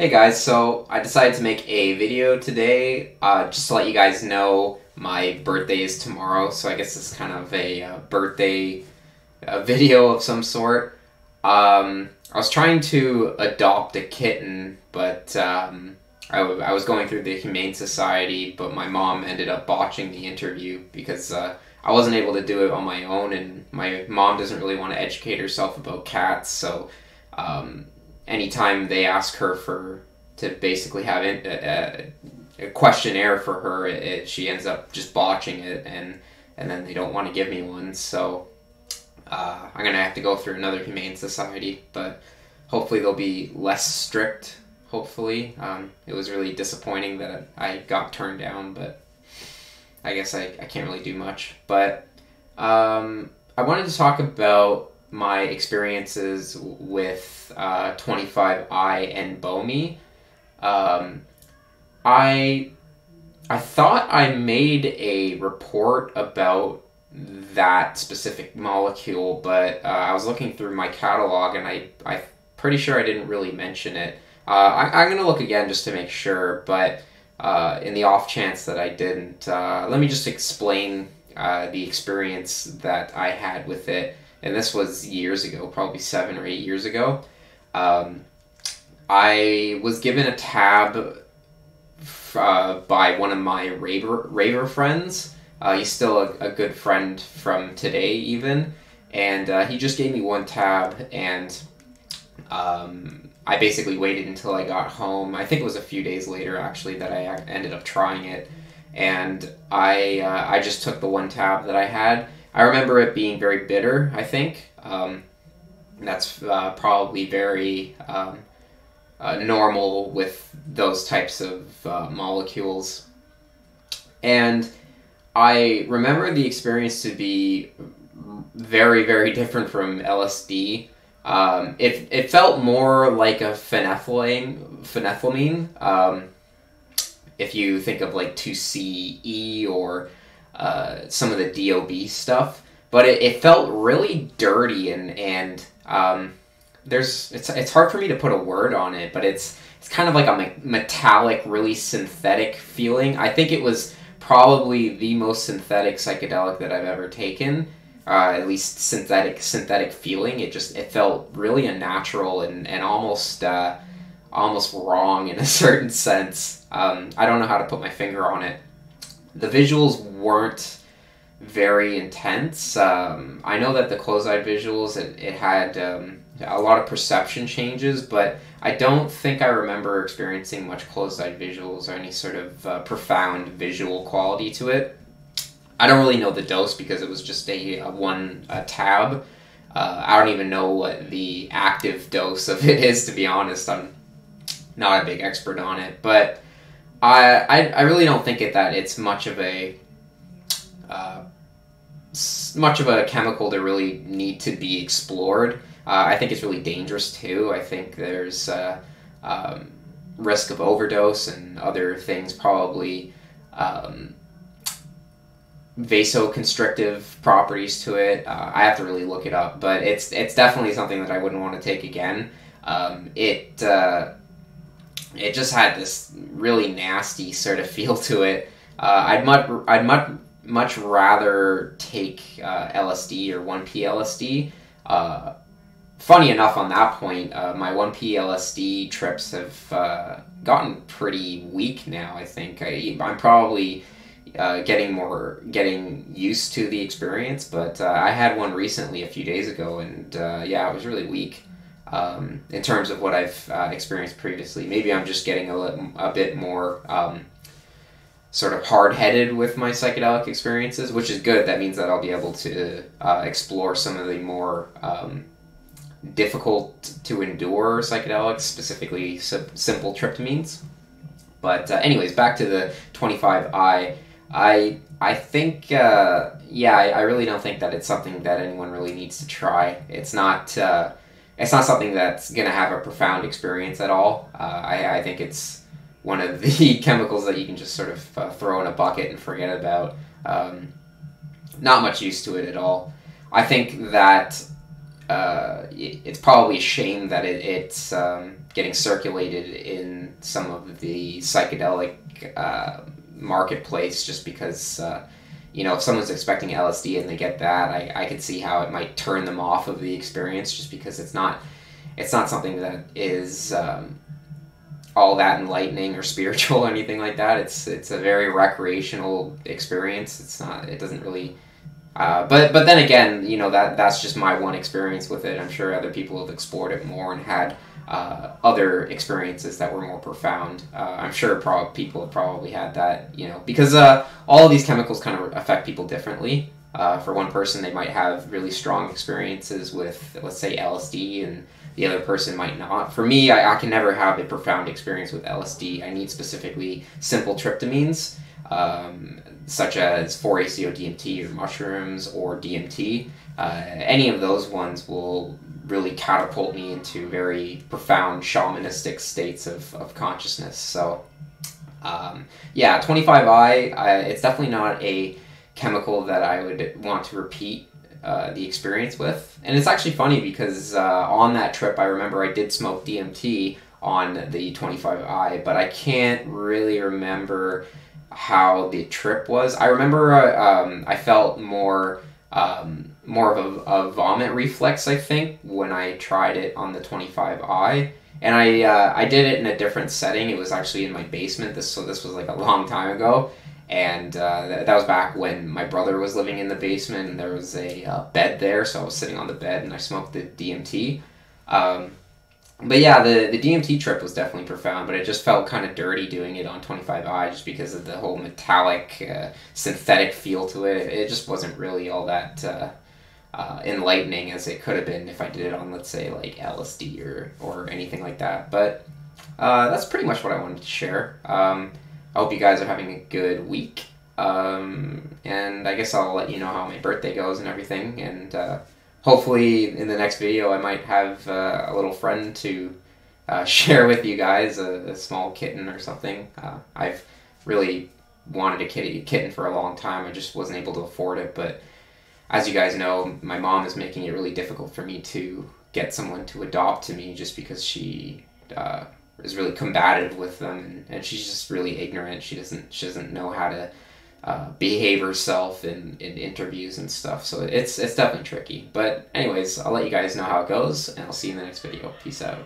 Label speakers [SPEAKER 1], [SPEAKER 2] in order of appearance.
[SPEAKER 1] Hey guys, so I decided to make a video today just to let you guys know my birthday is tomorrow, so I guess it's kind of a birthday video of some sort. I was trying to adopt a kitten, but I was going through the Humane Society, but my mom ended up botching the interview because I wasn't able to do it on my own, and my mom doesn't really want to educate herself about cats, so anytime they ask her to basically have a questionnaire for her, she ends up just botching it, and then they don't want to give me one. So I'm gonna have to go through another Humane Society, but hopefully they'll be less strict. Hopefully, it was really disappointing that I got turned down, but I guess I can't really do much. But I wanted to talk about my experiences with 25i-nbome. I thought I made a report about that specific molecule, but I was looking through my catalog and I'm pretty sure I didn't really mention it. I'm going to look again just to make sure, but in the off chance that I didn't, let me just explain the experience that I had with it. And this was years ago, probably 7 or 8 years ago. I was given a tab by one of my raver friends. He's still a good friend from today, even. And he just gave me one tab, and I basically waited until I got home. I think it was a few days later, actually, that I ended up trying it. And I just took the one tab that I had. I remember it being very bitter, I think. That's probably very normal with those types of molecules. And I remember the experience to be very, very different from LSD. It felt more like a phenethylamine. If you think of like 2CE or some of the DOB stuff, but it felt really dirty and it's hard for me to put a word on it, but it's kind of like a metallic, really synthetic feeling. I think it was probably the most synthetic psychedelic that I've ever taken, at least synthetic feeling. It felt really unnatural and almost wrong in a certain sense. I don't know how to put my finger on it. The visuals weren't very intense. I know that the closed-eye visuals, it had a lot of perception changes, but I don't think I remember experiencing much closed-eye visuals or any sort of profound visual quality to it. I don't really know the dose because it was just a tab. I don't even know what the active dose of it is, to be honest. I'm not a big expert on it, but I really don't think that it's much of a chemical to really need to be explored. I think it's really dangerous too. I think there's risk of overdose and other things, probably vasoconstrictive properties to it. I have to really look it up, but it's definitely something that I wouldn't want to take again. It just had this really nasty sort of feel to it. I'd much rather take LSD or 1P LSD. Funny enough, on that point, my 1P LSD trips have gotten pretty weak now. I think I'm probably getting used to the experience, but I had one recently a few days ago, and yeah, it was really weak. In terms of what I've experienced previously. Maybe I'm just getting a bit more sort of hard-headed with my psychedelic experiences, which is good. That means that I'll be able to explore some of the more difficult to endure psychedelics, specifically simple tryptamines. But anyways, back to the 25i. I think, yeah, I really don't think that it's something that anyone really needs to try. It's not something that's going to have a profound experience at all. I think it's one of the chemicals that you can just sort of throw in a bucket and forget about. Not much use to it at all. I think that it's probably a shame that it's getting circulated in some of the psychedelic marketplace, just because if someone's expecting LSD and they get that, I could see how it might turn them off of the experience, just because it's not something that is all that enlightening or spiritual or anything like that. It's a very recreational experience. It doesn't really. But then again, that's just my one experience with it. I'm sure other people have explored it more and had other experiences that were more profound. I'm sure people have probably had that, because all of these chemicals kind of affect people differently. For one person, they might have really strong experiences with, let's say, LSD, and the other person might not. For me, I can never have a profound experience with LSD. I need specifically simple tryptamines, such as 4-ACO-DMT or mushrooms or DMT. Any of those ones will really catapult me into very profound shamanistic states of consciousness. So, 25i, it's definitely not a chemical that I would want to repeat the experience with. And it's actually funny because on that trip, I remember I did smoke DMT on the 25i, but I can't really remember how the trip was. I remember I felt more of a vomit reflex, I think, when I tried it on the 25i. And I did it in a different setting. It was actually in my basement. This was like a long time ago. And that was back when my brother was living in the basement, and there was a bed there, so I was sitting on the bed and I smoked the DMT. But yeah, the DMT trip was definitely profound, but it just felt kind of dirty doing it on 25i just because of the whole metallic, synthetic feel to it. It just wasn't really all that enlightening as it could have been if I did it on, let's say, like LSD or anything like that. But that's pretty much what I wanted to share. I hope you guys are having a good week, and I guess I'll let you know how my birthday goes and everything, and hopefully in the next video I might have a little friend to share with you guys, a small kitten or something. I've really wanted a kitten for a long time. I just wasn't able to afford it, but as you guys know, my mom is making it really difficult for me to get someone to adopt to me, just because she is really combative with them, and she's just really ignorant. She doesn't know how to behave herself in interviews and stuff, so it's definitely tricky. But anyways, I'll let you guys know how it goes, and I'll see you in the next video. Peace out.